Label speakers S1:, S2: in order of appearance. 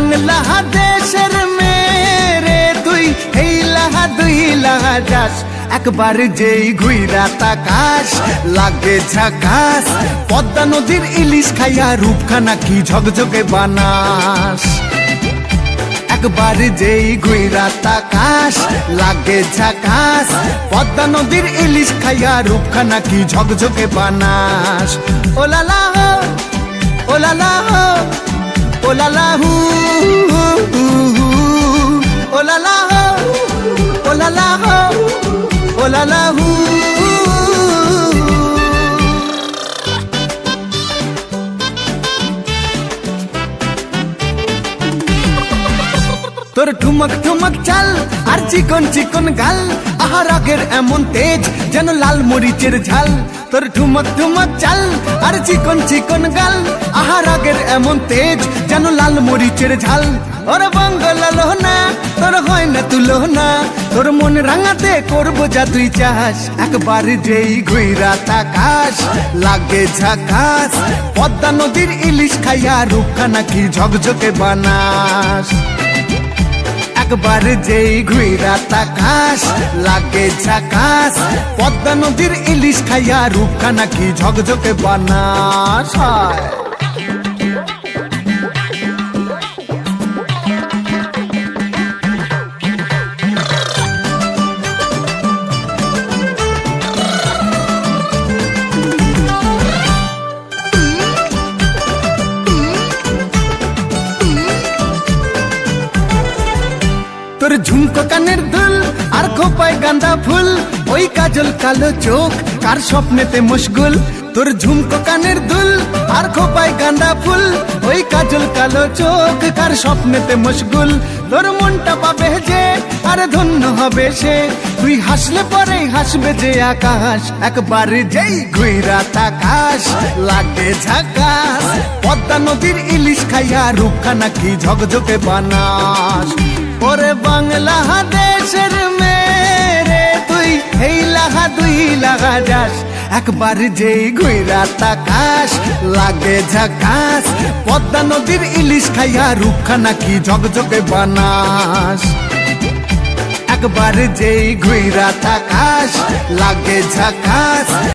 S1: বাংলাদেশের মেরে তুই দুই লাহা যাস একবার যেই ঘুইরা তাকাস লাগে ঝাকাস পদ্মা নদীর ইলিশ খাইয়া রূপখানা কি ঝকঝকে বানাস একবার যেই ঘুইরা তাকাস লাগে ঝাকাস পদ্মা নদীর ইলিশ খাইয়া রূপখানা কি ঝকঝকে বানাস ওলালা হো ওলালা হো ওলালা হু ওলালা হো ওলালা হো ওলালা হু তোর ঠুমক ঠুমক চাল আর চিকন চিকন গাল আহার আগের এমন তেজ যেন লাল মরিচের ঝাল তোর ঠুমক ঠুমক চাল আর চিকন চিকন গাল আহার আগের এমন তেজ যেন লাল মরিচের ঝাল ওর বাংলা লোহনা তোর হয় না তুলনা তোর মন রাঙাতে করবো যা তুই চাস একবার যেই ঘুইরা তাকাস লাগে ঝাকাস পদ্মা নদীর ইলিশ খাইয়া রূপখানা কি ঝকঝকে বানাস একবার যেই ঘুইরা তাকাস লাগে ঝাকাস পদ্মা নদীর ইলিশ খাইয়া রূপখানা কি ঝকঝকে বানাস তোর ঝুমকো কানের দুল আর খোপায় গাঁদা ফুল ওই কাজল কালো চোখ কার স্বপ্নেতে মশগুল তোর ঝুমকো কানের দুল আর খোপায় গাঁদা ফুল ওই কাজল কালো চোখ কার স্বপ্নেতে মশগুল তোর মনটা পাবে যে আর ধন্য হবে সে তুই হাসলে পরে হাসবে যে আকাশ একবার যেই ঘুইরা তাকাস লাগে ঝাকাস পদ্মা নদীর ইলিশ খাইয়া রূপখানা কি ঝকঝকে বানাস ওরে বাংলাদেশের মেরে তুই দুই লাহা যাস একবার যেই ঘুইরা তাকাস লাগে ঝাকাস পদ্মা নদীর ইলিশ খাইয়া রূপখানা কি ঝকঝকে বানাস একবার যেই ঘুইরা তাকাস লাগে ঝাকাস